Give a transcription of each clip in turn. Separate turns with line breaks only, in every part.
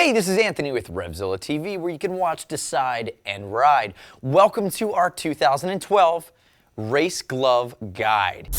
Hey, this is Anthony with RevZilla TV, where you can watch, decide, and ride. Welcome to our 2012 Race Glove Guide.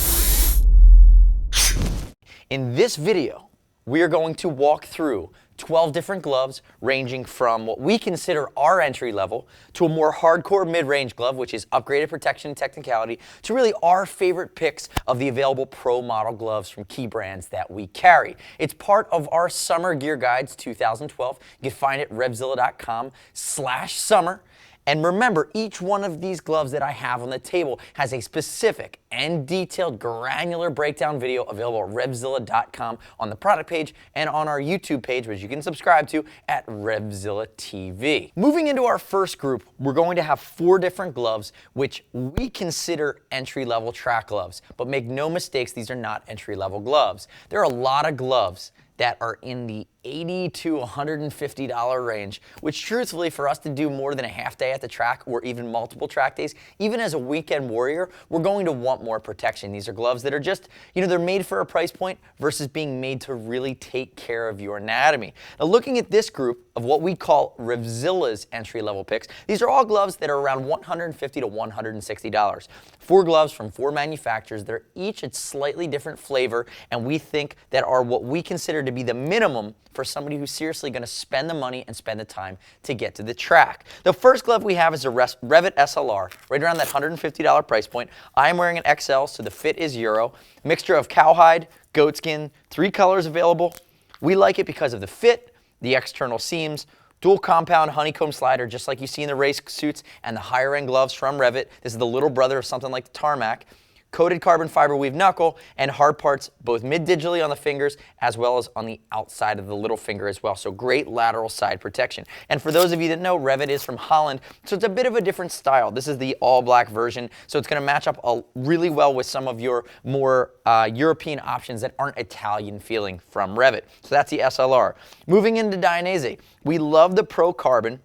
In this video, we are going to walk through 12 different gloves ranging from what we consider our entry level to a more hardcore mid-range glove, which is upgraded protection and technicality, to really our favorite picks of the available pro model gloves from key brands that we carry. It's part of our Summer Gear Guides 2012. You can find it at RevZilla.com/summer. And remember, each one of these gloves that I have on the table has a specific and detailed granular breakdown video available at RevZilla.com on the product page and on our YouTube page, which you can subscribe to at RevZilla TV. Moving into our first group, we're going to have 4 different gloves, which we consider entry-level track gloves. But make no mistakes, these are not entry-level gloves. There are a lot of gloves that are in the $80 to $150 range, which truthfully for us to do more than a half day at the track or even multiple track days, even as a weekend warrior, we're going to want more protection. These are gloves that are just, they're made for a price point versus being made to really take care of your anatomy. Now looking at this group of what we call RevZilla's entry-level picks, these are all gloves that are around $150 to $160. 4 gloves from 4 manufacturers. They're each a slightly different flavor, and we think that are what we consider to be the minimum for somebody who's seriously going to spend the money and spend the time to get to the track. The first glove we have is a REVIT SLR, right around that $150 price point. I'm wearing an XL, so the fit is Euro. Mixture of cowhide, goatskin, 3 colors available. We like it because of the fit, the external seams, dual compound honeycomb slider, just like you see in the race suits, and the higher end gloves from REVIT. This is the little brother of something like the Tarmac. Coated carbon fiber weave knuckle and hard parts both mid-digitally on the fingers as well as on the outside of the little finger as well. So great lateral side protection. And for those of you that know, REVIT is from Holland, so it's a bit of a different style. This is the all black version, so it's going to match up really well with some of your more European options that aren't Italian feeling from REVIT. So that's the SLR. Moving into Dainese, we love the Pro Carbon,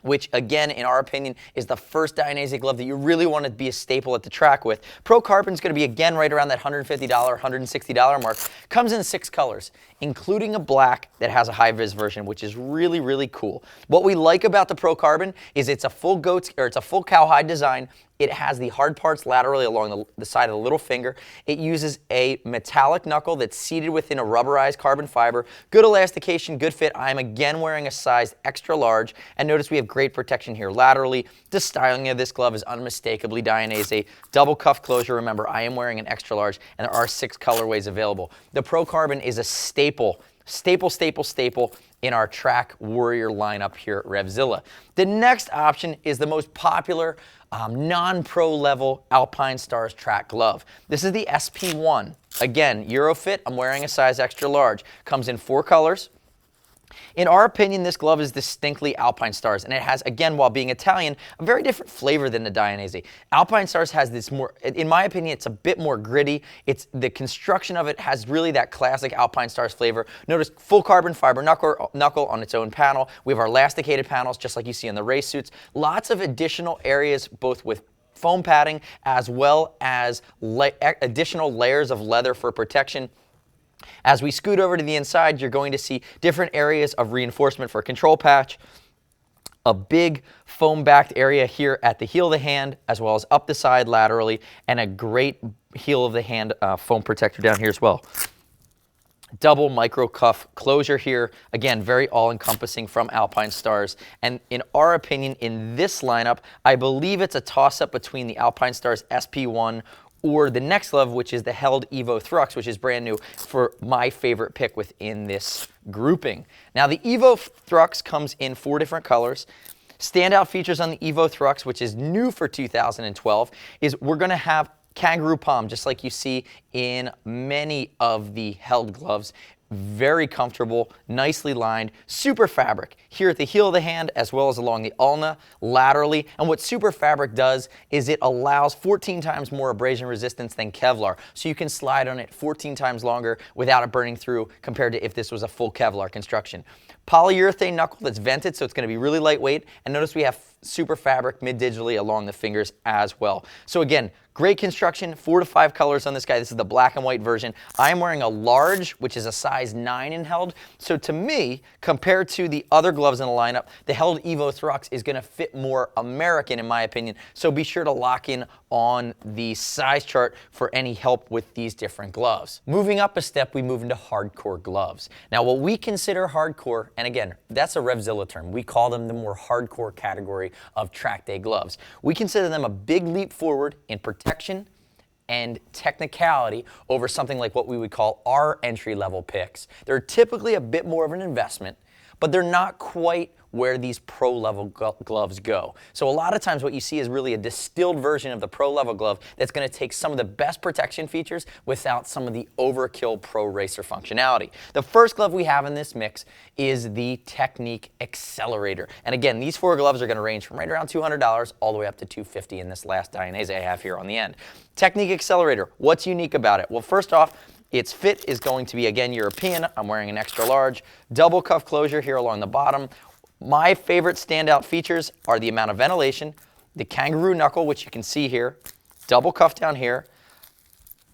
which again, in our opinion, is the first Dainese glove that you really want to be a staple at the track with. Pro Carbon is going to be again right around that $150, $160 mark. Comes in 6 colors, including a black that has a high-vis version, which is really, really cool. What we like about the Pro Carbon is it's a full cowhide design. It has the hard parts laterally along the side of the little finger. It uses a metallic knuckle that's seated within a rubberized carbon fiber. Good elastication, good fit. I'm again wearing a size extra large. And notice we have great protection here laterally. The styling of this glove is unmistakably Dainese. Double cuff closure. Remember, I am wearing an extra large, and there are 6 colorways available. The Pro Carbon is a staple in our track warrior lineup here at RevZilla. The next option is the most popular non-pro level Alpinestars track glove. This is the SP1. Again, Eurofit, I'm wearing a size extra large. Comes in 4 colors. In our opinion, this glove is distinctly Alpinestars, and it has, again, while being Italian, a very different flavor than the Dainese. Alpinestars has this more, in my opinion, it's a bit more gritty. The construction of it has really that classic Alpinestars flavor. Notice full carbon fiber knuckle on its own panel. We have our elasticated panels, just like you see in the race suits. Lots of additional areas, both with foam padding as well as additional layers of leather for protection. As we scoot over to the inside, you're going to see different areas of reinforcement for a control patch, a big foam-backed area here at the heel of the hand, as well as up the side laterally, and a great heel of the hand foam protector down here as well. Double micro cuff closure here. Again, very all-encompassing from Alpinestars. And in our opinion, in this lineup, I believe it's a toss-up between the Alpinestars SP1 or the next glove, which is the held Evo Thrux, which is brand new for my favorite pick within this grouping. Now, the Evo Thrux comes in 4 different colors. Standout features on the Evo Thrux, which is new for 2012, is we're going to have kangaroo palm, just like you see in many of the held gloves. Very comfortable, nicely lined, super fabric here at the heel of the hand as well as along the ulna, laterally. And what super fabric does is it allows 14 times more abrasion resistance than Kevlar. So you can slide on it 14 times longer without it burning through compared to if this was a full Kevlar construction. Polyurethane knuckle that's vented, so it's going to be really lightweight. And notice we have super fabric mid-digitally along the fingers as well. So again, Great construction, 4 to 5 colors on this guy. This is the black and white version. I'm wearing a large, which is a size 9 in held. So to me, compared to the other gloves in the lineup, the held Evo Thrux is going to fit more American in my opinion. So be sure to lock in on the size chart for any help with these different gloves. Moving up a step, we move into hardcore gloves. Now what we consider hardcore, and again, that's a RevZilla term. We call them the more hardcore category of track day gloves. We consider them a big leap forward in protection and technicality over something like what we would call our entry-level picks. They're typically a bit more of an investment, but they're not quite where these pro-level gloves go. So a lot of times what you see is really a distilled version of the pro-level glove that's going to take some of the best protection features without some of the overkill pro racer functionality. The first glove we have in this mix is the Teknic Xcelerator. And again, these 4 gloves are going to range from right around $200 all the way up to $250 in this last Dainese I have here on the end. Teknic Xcelerator, what's unique about it? Well, first off, its fit is going to be, again, European. I'm wearing an extra large. Double cuff closure here along the bottom. My favorite standout features are the amount of ventilation, the kangaroo knuckle, which you can see here, double cuff down here.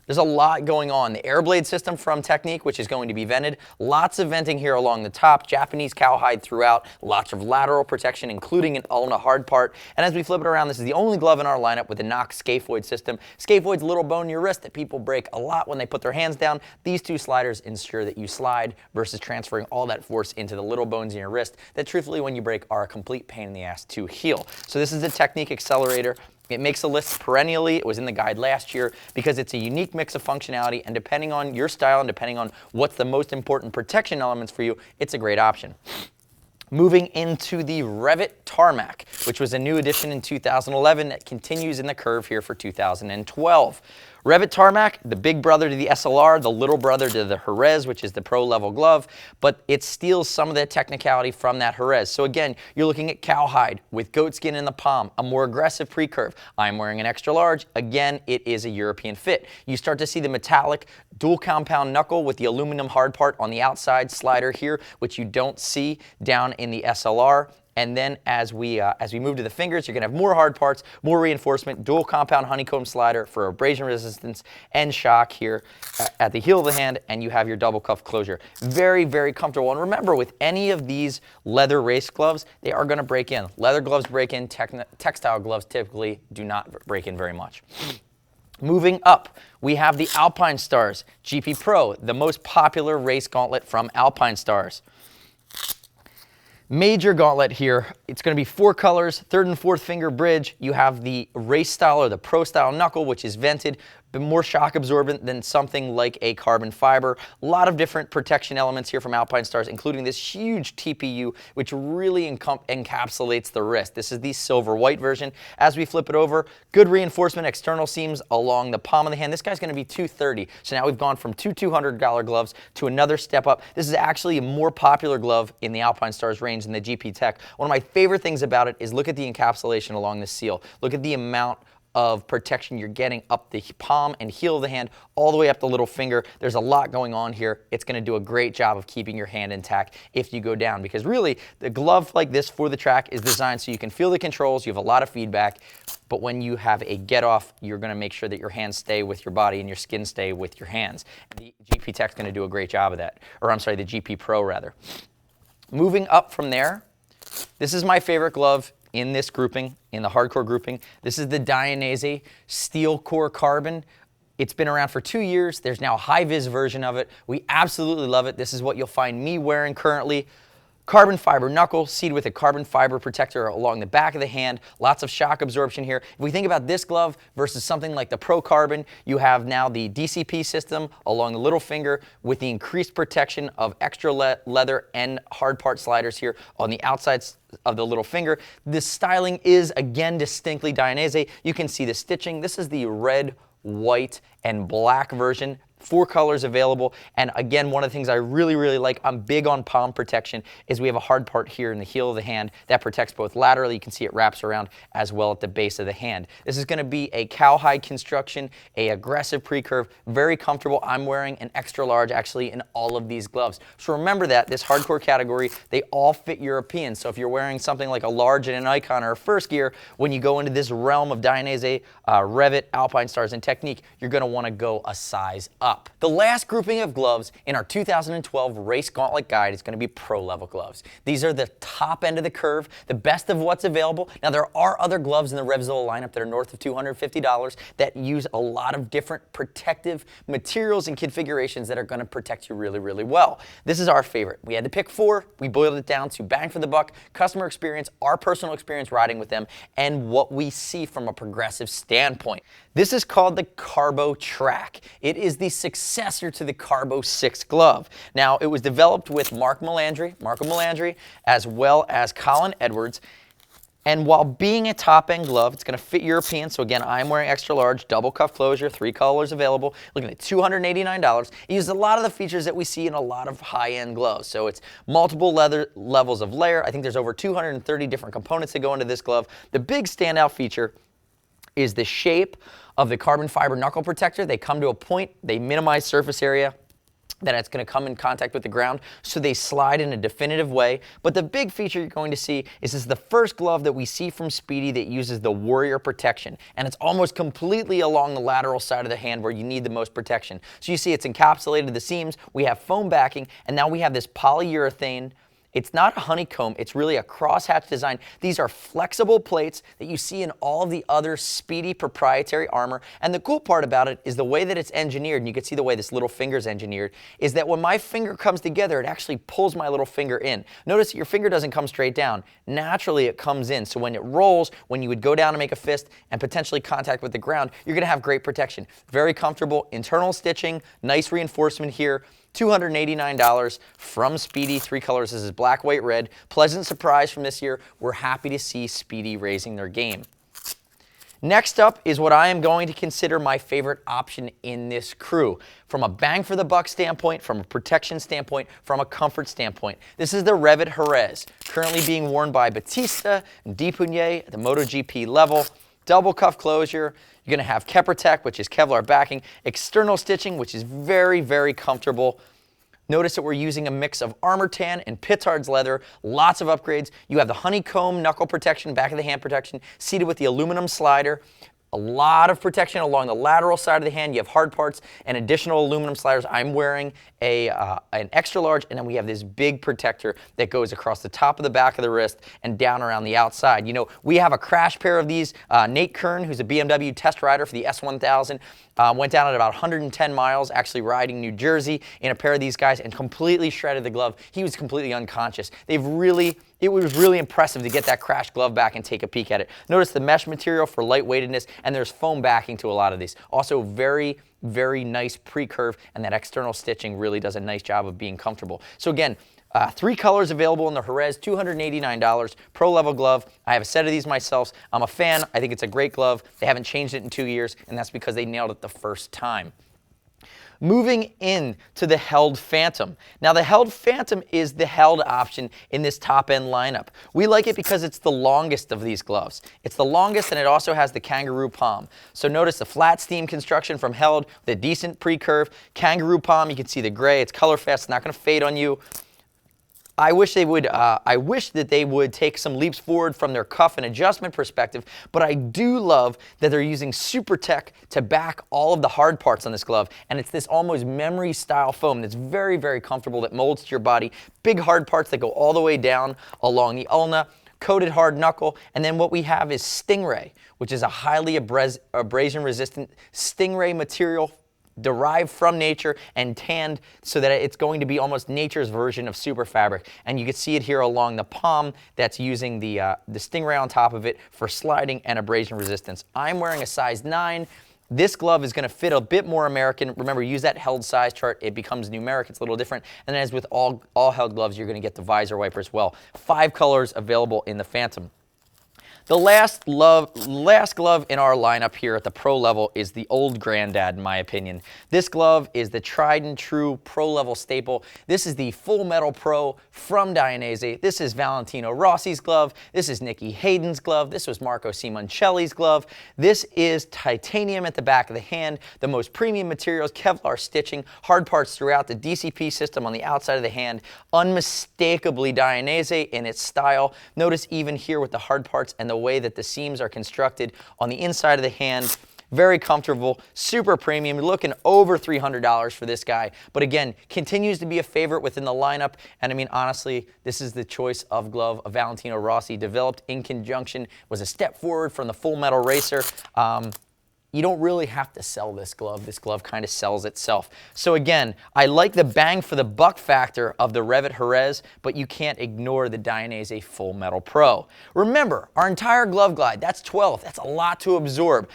There's a lot going on. The air blade system from Teknic, which is going to be vented. Lots of venting here along the top. Japanese cowhide throughout. Lots of lateral protection, including an ulna hard part. And as we flip it around, this is the only glove in our lineup with a Knox scaphoid system. Scaphoid's a little bone in your wrist that people break a lot when they put their hands down. These 2 sliders ensure that you slide versus transferring all that force into the little bones in your wrist that truthfully when you break are a complete pain in the ass to heal. So this is the Teknic Xcelerator. It makes the list perennially. It was in the guide last year because it's a unique mix of functionality, and depending on your style and depending on what's the most important protection elements for you, it's a great option. Moving into the REVIT Tarmac, which was a new addition in 2011 that continues in the curve here for 2012. REVIT Tarmac, the big brother to the SLR, the little brother to the Jerez, which is the pro-level glove, but it steals some of the technicality from that Jerez. So again, you're looking at cowhide with goat skin in the palm, a more aggressive pre-curve. I'm wearing an extra large. Again, it is a European fit. You start to see the metallic dual compound knuckle with the aluminum hard part on the outside slider here, which you don't see down in the SLR. And then as we move to the fingers, you're going to have more hard parts, more reinforcement, dual compound honeycomb slider for abrasion resistance and shock here at the heel of the hand, and you have your double cuff closure. Very, very comfortable. And remember, with any of these leather race gloves, they are going to break in. Leather gloves break in. Textile gloves typically do not break in very much. Moving up, we have the Alpinestars GP Pro, the most popular race gauntlet from Alpinestars. Major gauntlet here. It's going to be 4 colors, 3rd and 4th finger bridge. You have the race style or the pro style knuckle, which is vented, but more shock absorbent than something like a carbon fiber. A lot of different protection elements here from Alpinestars, including this huge TPU, which really encapsulates the wrist. This is the silver white version. As we flip it over, good reinforcement, external seams along the palm of the hand. This guy's going to be $230. So now we've gone from 2 $200 gloves to another step up. This is actually a more popular glove in the Alpinestars range than the GP Tech. One of my favorite things about it is look at the encapsulation along the seal. Look at the amount of protection you're getting up the palm and heel of the hand all the way up the little finger. There's a lot going on here. It's going to do a great job of keeping your hand intact if you go down, because really the glove like this for the track is designed so you can feel the controls, you have a lot of feedback, but when you have a get off, you're going to make sure that your hands stay with your body and your skin stay with your hands. The GP Tech's going to do a great job of that, or I'm sorry, the GP Pro rather. Moving up from there, this is my favorite glove in this grouping, in the hardcore grouping. This is the Dainese Steel Core Carbon. It's been around for 2 years. There's now a high-vis version of it. We absolutely love it. This is what you'll find me wearing currently. Carbon fiber knuckle, seated with a carbon fiber protector along the back of the hand. Lots of shock absorption here. If we think about this glove versus something like the Pro Carbon, you have now the DCP system along the little finger with the increased protection of extra leather and hard part sliders here on the outside of the little finger. This styling is, again, distinctly Dainese. You can see the stitching. This is the red, white, and black version 4 colors available. And again, one of the things I really, really like, I'm big on palm protection, is we have a hard part here in the heel of the hand that protects both laterally. You can see it wraps around as well at the base of the hand. This is going to be a cowhide construction, a aggressive pre-curve, very comfortable. I'm wearing an extra large actually in all of these gloves. So remember that this hardcore category, they all fit European. So if you're wearing something like a large in an Icon or a First Gear, when you go into this realm of Dainese, REVIT, Alpinestars, and Teknic, you're going to want to go a size up. The last grouping of gloves in our 2012 Race Gauntlet Guide is going to be pro level gloves. These are the top end of the curve, the best of what's available. Now there are other gloves in the RevZilla lineup that are north of $250 that use a lot of different protective materials and configurations that are going to protect you really, really well. This is our favorite. We had to pick 4. We boiled it down to bang for the buck, customer experience, our personal experience riding with them, and what we see from a progressive standpoint. This is called the Carbo Track. It is the successor to the Carbo 6 glove. Now, it was developed with Marco Melandri, as well as Colin Edwards. And while being a top-end glove, it's going to fit European. So again, I'm wearing extra large, double cuff closure, 3 colors available. Looking at $289. It uses a lot of the features that we see in a lot of high-end gloves. So it's multiple leather levels of layer. I think there's over 230 different components that go into this glove. The big standout feature is the shape of the carbon fiber knuckle protector. They come to a point, they minimize surface area that it's going to come in contact with the ground, so they slide in a definitive way. But the big feature you're going to see is this is the first glove that we see from Speedy that uses the Warrior protection, and it's almost completely along the lateral side of the hand where you need the most protection. So you see it's encapsulated the seams, we have foam backing, and now we have this polyurethane. It's not a honeycomb, it's really a crosshatch design. These are flexible plates that you see in all of the other Speedy proprietary armor. And the cool part about it is the way that it's engineered, and you can see the way this little finger is engineered, is that when my finger comes together, it actually pulls my little finger in. Notice your finger doesn't come straight down. Naturally, it comes in. So when it rolls, when you would go down to make a fist and potentially contact with the ground, you're gonna have great protection. Very comfortable, internal stitching, nice reinforcement here. $289 from Speedy, 3 colors. This is black, white, red. Pleasant surprise from this year. We're happy to see Speedy raising their game. Next up is what I am going to consider my favorite option in this crew. From a bang for the buck standpoint, from a protection standpoint, from a comfort standpoint. This is the REVIT Jerez, currently being worn by Batista and Depugny at the MotoGP level. Double cuff closure. You're going to have Keprotec, which is Kevlar backing, external stitching, which is very, very comfortable. Notice that we're using a mix of armor tan and Pittard's leather, lots of upgrades. You have the honeycomb knuckle protection, back of the hand protection, seated with the aluminum slider. A lot of protection along the lateral side of the hand. You have hard parts and additional aluminum sliders. I'm wearing an extra large, and then we have this big protector that goes across the top of the back of the wrist and down around the outside. You know, we have a crash pair of these. Nate Kern, who's a BMW test rider for the S1000, went down at about 110 miles, actually riding New Jersey in a pair of these guys and completely shredded the glove. He was completely unconscious. It was really impressive to get that crash glove back and take a peek at it. Notice the mesh material for lightweightedness, and there's foam backing to a lot of these. Also very, very nice pre-curve, and that external stitching really does a nice job of being comfortable. So again, 3 colors available in the Jerez, $289, pro level glove. I have a set of these myself. I'm a fan. I think it's a great glove. They haven't changed it in 2 years, and that's because they nailed it the first time. Moving in to the Held Phantom. Now the Held Phantom is the held option in this top end lineup. We like it because it's the longest of these gloves. It's the longest, and it also has the kangaroo palm. So notice the flat steam construction from Held, the decent pre-curve, kangaroo palm. You can see the gray, it's color fast, it's not gonna fade on you. I wish that they would take some leaps forward from their cuff and adjustment perspective, but I do love that they're using Super Tech to back all of the hard parts on this glove, and it's this almost memory style foam that's very, very comfortable, that molds to your body. Big hard parts that go all the way down along the ulna, coated hard knuckle, and then what we have is Stingray, which is a highly abrasion resistant Stingray material derived from nature and tanned so that it's going to be almost nature's version of super fabric. And you can see it here along the palm that's using the Stingray on top of it for sliding and abrasion resistance. I'm wearing a size 9. This glove is going to fit a bit more American. Remember, use that held size chart. It becomes numeric. It's a little different. And as with all held gloves, you're going to get the visor wiper as well. 5 colors available in the Phantom. The last glove in our lineup here at the pro level is the old granddad, in my opinion. This glove is the tried and true pro level staple. This is the Full Metal Pro from Dainese. This is Valentino Rossi's glove. This is Nicky Hayden's glove. This was Marco Simoncelli's glove. This is titanium at the back of the hand, the most premium materials, Kevlar stitching, hard parts throughout, the DCP system on the outside of the hand, unmistakably Dainese in its style. Notice even here with the hard parts and the way that the seams are constructed on the inside of the hand. Very comfortable, super premium. You're looking over $300 for this guy. But again, continues to be a favorite within the lineup. And I mean, honestly, this is the choice of glove of Valentino Rossi, developed in conjunction, was a step forward from the Full Metal Racer. You don't really have to sell this glove. This glove kind of sells itself. So again, I like the bang for the buck factor of the REVIT Jerez, but you can't ignore the Dainese Full Metal Pro. Remember, our entire glove glide, that's 12. That's a lot to absorb.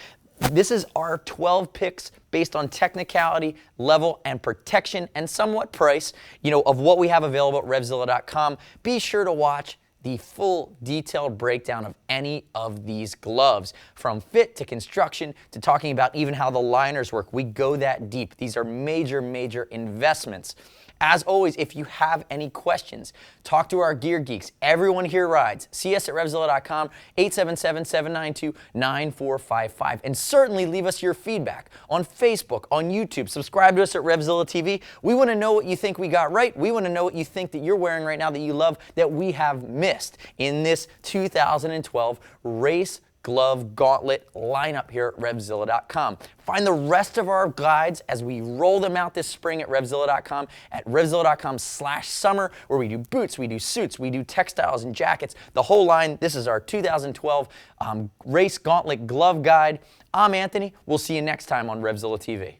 This is our 12 picks based on technicality, level, and protection, and somewhat price, of what we have available at RevZilla.com. Be sure to watch the full detailed breakdown of any of these gloves, from fit to construction to talking about even how the liners work. We go that deep. These are major, major investments. As always, if you have any questions, talk to our gear geeks. Everyone here rides. See us at RevZilla.com, 877-792-9455. And certainly leave us your feedback on Facebook, on YouTube. Subscribe to us at RevZilla TV. We want to know what you think we got right. We want to know what you think that you're wearing right now that you love that we have missed in this 2012 race glove gauntlet lineup here at RevZilla.com. Find the rest of our guides as we roll them out this spring at RevZilla.com, at RevZilla.com/summer, where we do boots, we do suits, we do textiles and jackets, the whole line. This is our 2012 race gauntlet glove guide. I'm Anthony. We'll see you next time on RevZilla TV.